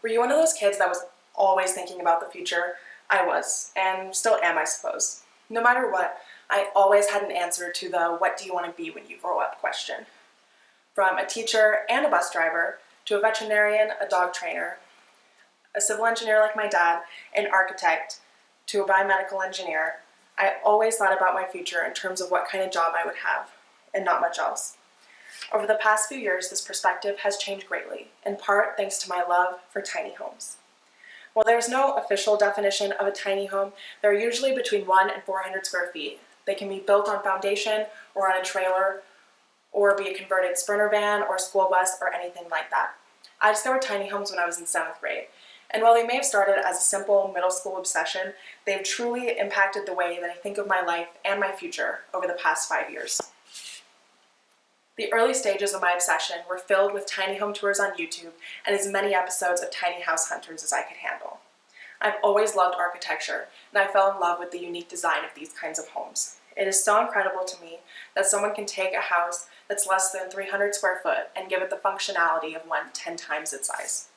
Were you one of those kids that was always thinking about the future? I was, and still am, I suppose. No matter what, I always had an answer to the "what do you want to be when you grow up" question. From a teacher and a bus driver, to a veterinarian, a dog trainer, a civil engineer like my dad, an architect, to a biomedical engineer, I always thought about my future in terms of what kind of job I would have, and not much else. Over the past few years, this perspective has changed greatly, in part thanks to my love for tiny homes. While there is no official definition of a tiny home, they are usually between 1 and 400 square feet. They can be built on foundation or on a trailer, or be a converted sprinter van or school bus or anything like that. I discovered tiny homes when I was in 7th grade, and while they may have started as a simple middle school obsession, they've truly impacted the way that I think of my life and my future over the past 5 years. The early stages of my obsession were filled with tiny home tours on YouTube and as many episodes of Tiny House Hunters as I could handle. I've always loved architecture, and I fell in love with the unique design of these kinds of homes. It is so incredible to me that someone can take a house that's less than 300 square foot and give it the functionality of one 10 times its size.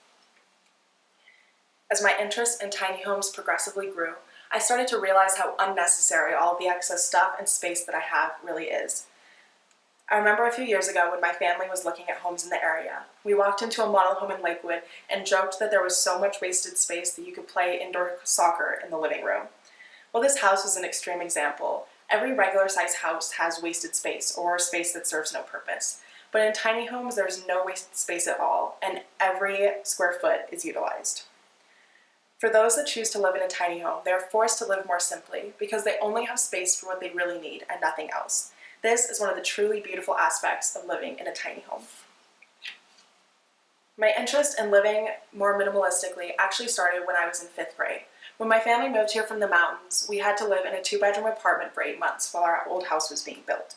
As my interest in tiny homes progressively grew, I started to realize how unnecessary all of the excess stuff and space that I have really is. I remember a few years ago when my family was looking at homes in the area. We walked into a model home in Lakewood and joked that there was so much wasted space that you could play indoor soccer in the living room. Well, this house was an extreme example. Every regular-sized house has wasted space, or space that serves no purpose. But in tiny homes, there's no wasted space at all, and every square foot is utilized. For those that choose to live in a tiny home, they are forced to live more simply because they only have space for what they really need and nothing else. This is one of the truly beautiful aspects of living in a tiny home. My interest in living more minimalistically actually started when I was in 5th grade. When my family moved here from the mountains, we had to live in a 2-bedroom apartment for 8 months while our old house was being built.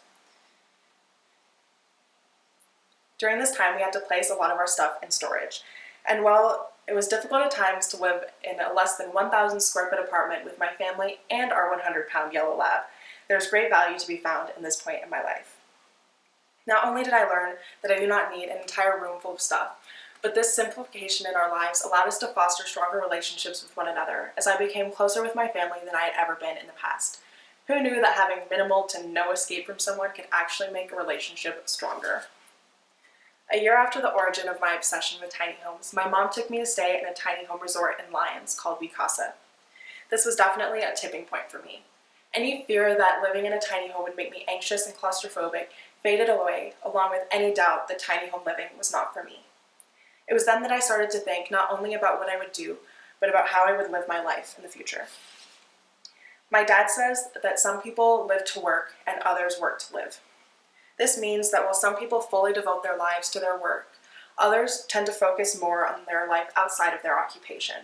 During this time, we had to place a lot of our stuff in storage. And while it was difficult at times to live in a less than 1,000 square foot apartment with my family and our 100-pound yellow lab, there's great value to be found in this point in my life. Not only did I learn that I do not need an entire room full of stuff, but this simplification in our lives allowed us to foster stronger relationships with one another as I became closer with my family than I had ever been in the past. Who knew that having minimal to no escape from someone could actually make a relationship stronger? A year after the origin of my obsession with tiny homes, my mom took me to stay in a tiny home resort in Lyons called Wicasa. This was definitely a tipping point for me. Any fear that living in a tiny home would make me anxious and claustrophobic faded away, along with any doubt that tiny home living was not for me. It was then that I started to think not only about what I would do, but about how I would live my life in the future. My dad says that some people live to work and others work to live. This means that while some people fully devote their lives to their work, others tend to focus more on their life outside of their occupation.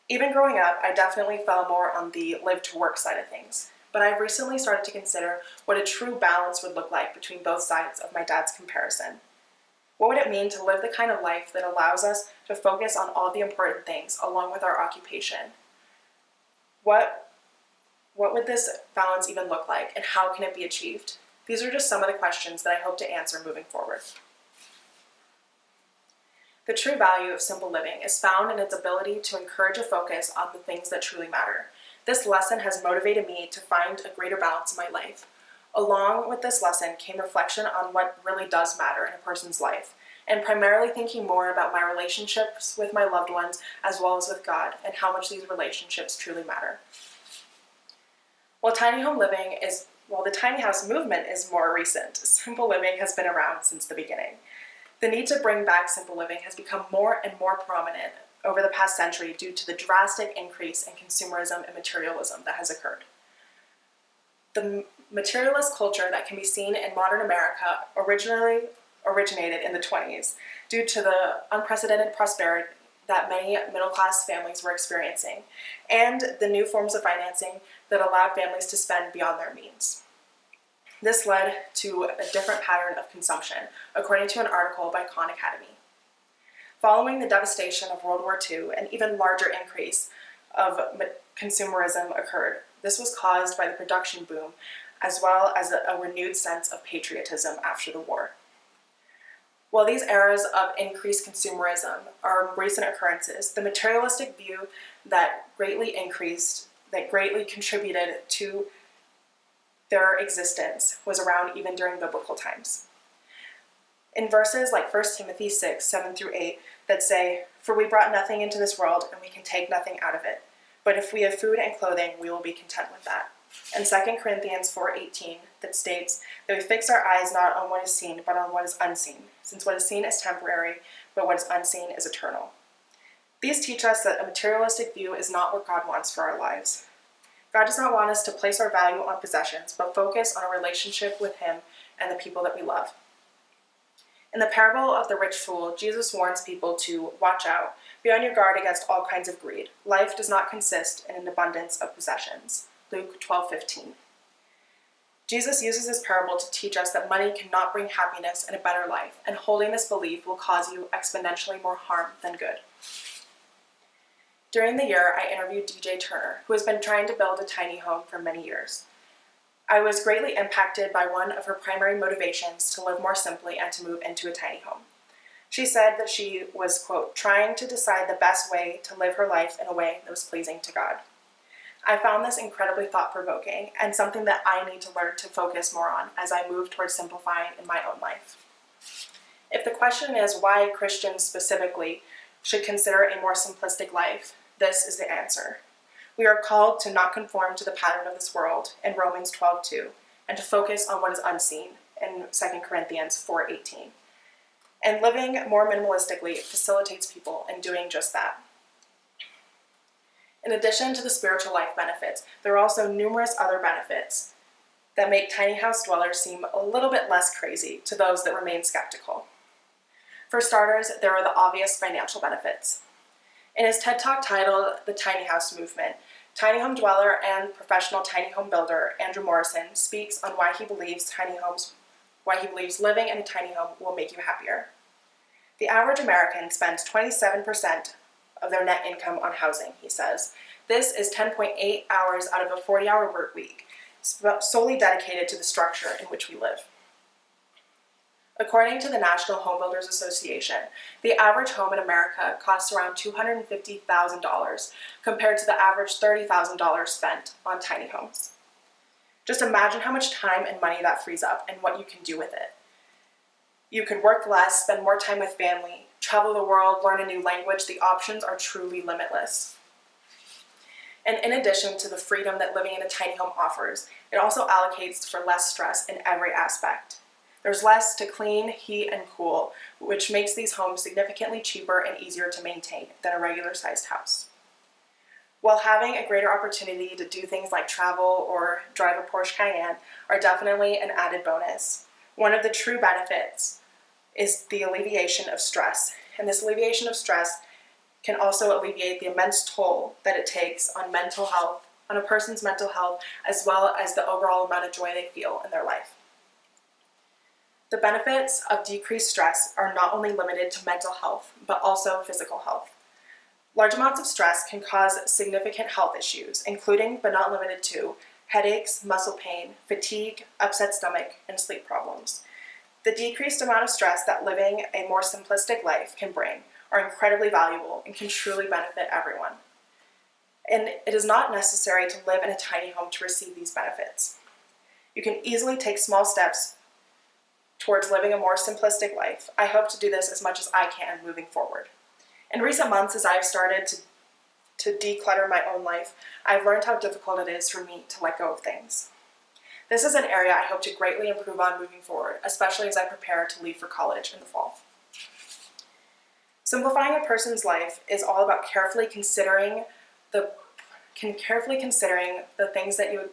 Even growing up, I definitely fell more on the live to work side of things, but I've recently started to consider what a true balance would look like between both sides of my dad's comparison. What would it mean to live the kind of life that allows us to focus on all the important things along with our occupation? What would this balance even look like, and how can it be achieved? These are just some of the questions that I hope to answer moving forward. The true value of simple living is found in its ability to encourage a focus on the things that truly matter. This lesson has motivated me to find a greater balance in my life. Along with this lesson came reflection on what really does matter in a person's life, and primarily thinking more about my relationships with my loved ones as well as with God, and how much these relationships truly matter. While the tiny house movement is more recent, simple living has been around since the beginning. The need to bring back simple living has become more and more prominent over the past century due to the drastic increase in consumerism and materialism that has occurred. The materialist culture that can be seen in modern America originally originated in the 1920s due to the unprecedented prosperity that many middle-class families were experiencing, and the new forms of financing that allowed families to spend beyond their means. This led to a different pattern of consumption, according to an article by Khan Academy. Following the devastation of World War II, an even larger increase of consumerism occurred. This was caused by the production boom, as well as a renewed sense of patriotism after the war. While these eras of increased consumerism are recent occurrences, the materialistic view that greatly contributed to their existence was around even during biblical times. In verses like 1 Timothy 6, 7 through 8, that say, "For we brought nothing into this world, and we can take nothing out of it. But if we have food and clothing, we will be content with that." And 2 Corinthians 4:18, that states that we fix our eyes not on what is seen, but on what is unseen, since what is seen is temporary, but what is unseen is eternal. These teach us that a materialistic view is not what God wants for our lives. God does not want us to place our value on possessions, but focus on a relationship with Him and the people that we love. In the parable of the rich fool, Jesus warns people to watch out, be on your guard against all kinds of greed. Life does not consist in an abundance of possessions. Luke 12:15. Jesus uses this parable to teach us that money cannot bring happiness and a better life, and holding this belief will cause you exponentially more harm than good. During the year, I interviewed DJ Turner, who has been trying to build a tiny home for many years. I was greatly impacted by one of her primary motivations to live more simply and to move into a tiny home. She said that she was, quote, "trying to decide the best way to live her life in a way that was pleasing to God." I found this incredibly thought-provoking and something that I need to learn to focus more on as I move towards simplifying in my own life. If the question is why Christians specifically should consider a more simplistic life, this is the answer. We are called to not conform to the pattern of this world in Romans 12:2, and to focus on what is unseen in 2 Corinthians 4:18. And living more minimalistically facilitates people in doing just that. In addition to the spiritual life benefits, there are also numerous other benefits that make tiny house dwellers seem a little bit less crazy to those that remain skeptical. For starters, there are the obvious financial benefits. In his TED Talk titled The Tiny House Movement, tiny home dweller and professional tiny home builder Andrew Morrison speaks on why he believes living in a tiny home will make you happier. The average American spends 27% of their net income on housing, he says. This is 10.8 hours out of a 40-hour work week, solely dedicated to the structure in which we live. According to the National Home Builders Association, the average home in America costs around $250,000 compared to the average $30,000 spent on tiny homes. Just imagine how much time and money that frees up and what you can do with it. You could work less, spend more time with family, travel the world, learn a new language. The options are truly limitless. And in addition to the freedom that living in a tiny home offers, it also allocates for less stress in every aspect. There's less to clean, heat, and cool, which makes these homes significantly cheaper and easier to maintain than a regular-sized house. While having a greater opportunity to do things like travel or drive a Porsche Cayenne are definitely an added bonus, one of the true benefits is the alleviation of stress. And this alleviation of stress can also alleviate the immense toll that it takes on mental health, on a person's mental health, as well as the overall amount of joy they feel in their life. The benefits of decreased stress are not only limited to mental health, but also physical health. Large amounts of stress can cause significant health issues, including but not limited to headaches, muscle pain, fatigue, upset stomach, and sleep problems. The decreased amount of stress that living a more simplistic life can bring are incredibly valuable and can truly benefit everyone. And it is not necessary to live in a tiny home to receive these benefits. You can easily take small steps towards living a more simplistic life. I hope to do this as much as I can moving forward. In recent months, as I've started to declutter my own life, I've learned how difficult it is for me to let go of things. This is an area I hope to greatly improve on moving forward, especially as I prepare to leave for college in the fall. Simplifying a person's life is all about carefully considering the things that you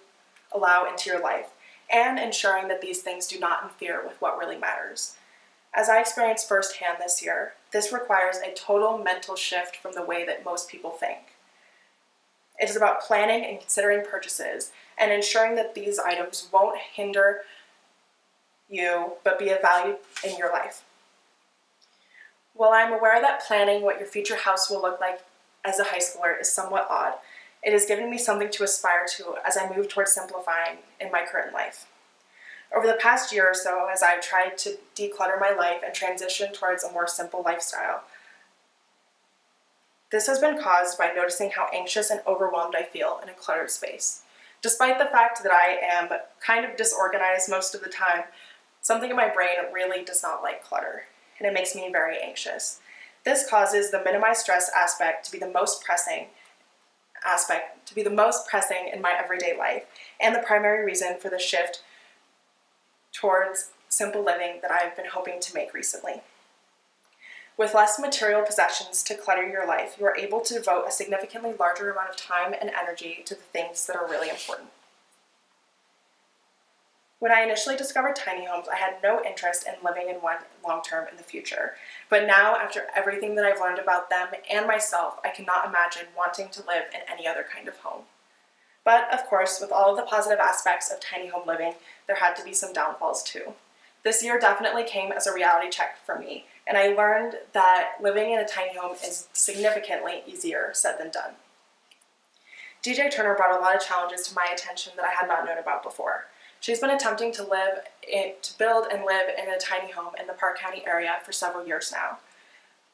allow into your life, and ensuring that these things do not interfere with what really matters. As I experienced firsthand this year, this requires a total mental shift from the way that most people think. It is about planning and considering purchases and ensuring that these items won't hinder you, but be of value in your life. While I'm aware that planning what your future house will look like as a high schooler is somewhat odd, it has given me something to aspire to as I move towards simplifying in my current life. Over the past year or so, as I've tried to declutter my life and transition towards a more simple lifestyle, this has been caused by noticing how anxious and overwhelmed I feel in a cluttered space. Despite the fact that I am kind of disorganized most of the time, something in my brain really does not like clutter, and it makes me very anxious. This causes the minimized stress aspect to be the most pressing in my everyday life, and the primary reason for the shift towards simple living that I've been hoping to make recently. With less material possessions to clutter your life, you are able to devote a significantly larger amount of time and energy to the things that are really important. When I initially discovered tiny homes, I had no interest in living in one long-term in the future. But now, after everything that I've learned about them and myself, I cannot imagine wanting to live in any other kind of home. But, of course, with all of the positive aspects of tiny home living, there had to be some downfalls too. This year definitely came as a reality check for me, and I learned that living in a tiny home is significantly easier said than done. DJ Turner brought a lot of challenges to my attention that I had not known about before. She's been attempting to build and live in a tiny home in the Park County area for several years now,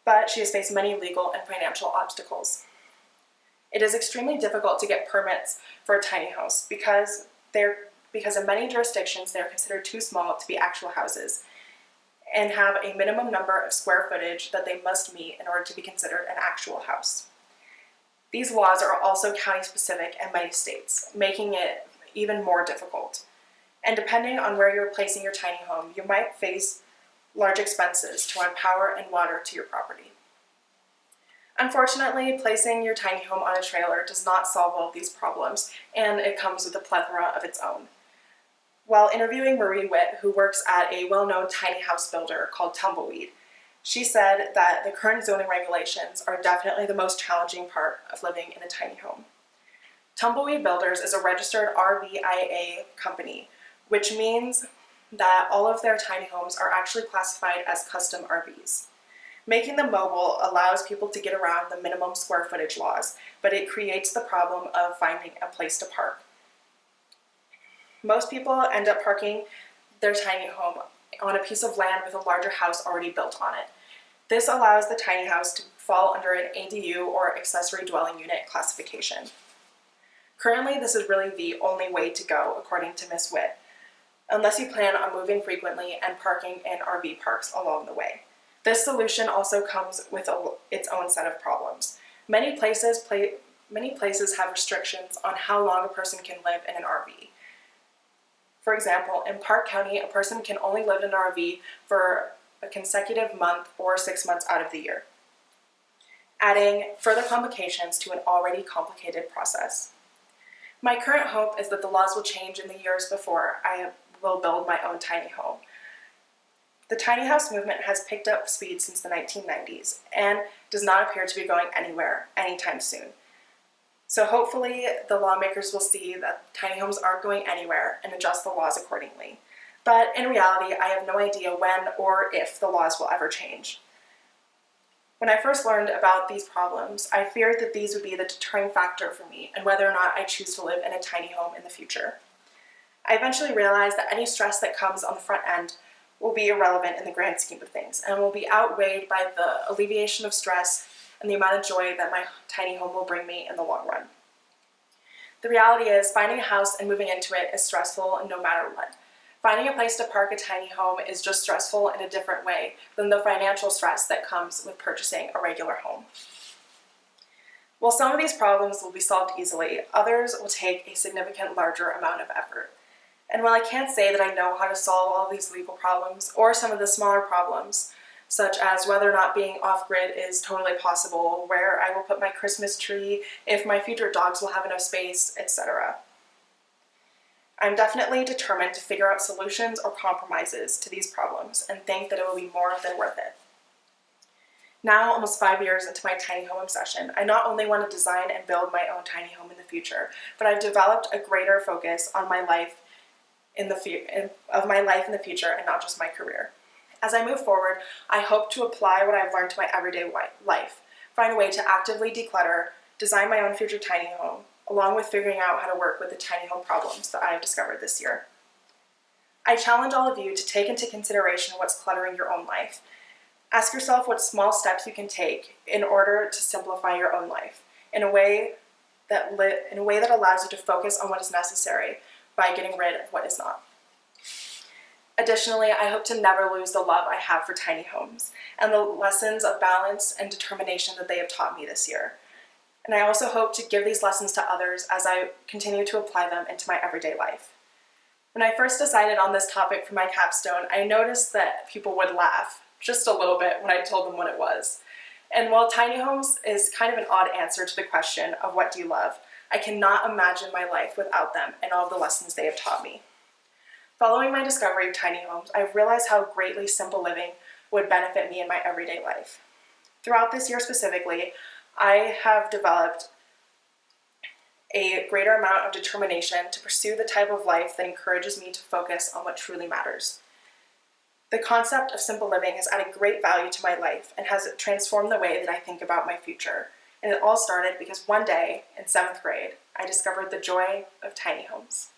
but she has faced many legal and financial obstacles. It is extremely difficult to get permits for a tiny house because in many jurisdictions they are considered too small to be actual houses and have a minimum number of square footage that they must meet in order to be considered an actual house. These laws are also county specific in many states, making it even more difficult. And depending on where you're placing your tiny home, you might face large expenses to run power and water to your property. Unfortunately, placing your tiny home on a trailer does not solve all of these problems, and it comes with a plethora of its own. While interviewing Marie Witt, who works at a well-known tiny house builder called Tumbleweed, she said that the current zoning regulations are definitely the most challenging part of living in a tiny home. Tumbleweed Builders is a registered RVIA company, which means that all of their tiny homes are actually classified as custom RVs. Making them mobile allows people to get around the minimum square footage laws, but it creates the problem of finding a place to park. Most people end up parking their tiny home on a piece of land with a larger house already built on it. This allows the tiny house to fall under an ADU or accessory dwelling unit classification. Currently, this is really the only way to go, according to Ms. Witt, unless you plan on moving frequently and parking in RV parks along the way. This solution also comes with its own set of problems. Many places have restrictions on how long a person can live in an RV. For example, in Park County, a person can only live in an RV for a consecutive month or 6 months out of the year, adding further complications to an already complicated process. My current hope is that the laws will change in the years before I will build my own tiny home. The tiny house movement has picked up speed since the 1990s and does not appear to be going anywhere anytime soon. So hopefully the lawmakers will see that tiny homes aren't going anywhere and adjust the laws accordingly. But in reality, I have no idea when or if the laws will ever change. When I first learned about these problems, I feared that these would be the deterring factor for me and whether or not I choose to live in a tiny home in the future. I eventually realized that any stress that comes on the front end will be irrelevant in the grand scheme of things and will be outweighed by the alleviation of stress and the amount of joy that my tiny home will bring me in the long run. The reality is, finding a house and moving into it is stressful no matter what. Finding a place to park a tiny home is just stressful in a different way than the financial stress that comes with purchasing a regular home. While some of these problems will be solved easily, others will take a significant larger amount of effort. And while I can't say that I know how to solve all these legal problems or some of the smaller problems, such as whether or not being off-grid is totally possible, where I will put my Christmas tree, if my future dogs will have enough space, etc. I'm definitely determined to figure out solutions or compromises to these problems and think that it will be more than worth it. Now, almost 5 years into my tiny home obsession, I not only want to design and build my own tiny home in the future, but I've developed a greater focus on my life in the future and not just my career. As I move forward, I hope to apply what I've learned to my everyday life, find a way to actively declutter, design my own future tiny home, along with figuring out how to work with the tiny home problems that I have discovered this year. I challenge all of you to take into consideration what's cluttering your own life. Ask yourself what small steps you can take in order to simplify your own life in a way that allows you to focus on what is necessary by getting rid of what is not. Additionally, I hope to never lose the love I have for tiny homes and the lessons of balance and determination that they have taught me this year. And I also hope to give these lessons to others as I continue to apply them into my everyday life. When I first decided on this topic for my capstone, I noticed that people would laugh just a little bit when I told them what it was. And while tiny homes is kind of an odd answer to the question of what do you love, I cannot imagine my life without them and all of the lessons they have taught me. Following my discovery of tiny homes, I've realized how greatly simple living would benefit me in my everyday life. Throughout this year specifically, I have developed a greater amount of determination to pursue the type of life that encourages me to focus on what truly matters. The concept of simple living has added great value to my life and has transformed the way that I think about my future. And it all started because one day in 7th grade, I discovered the joy of tiny homes.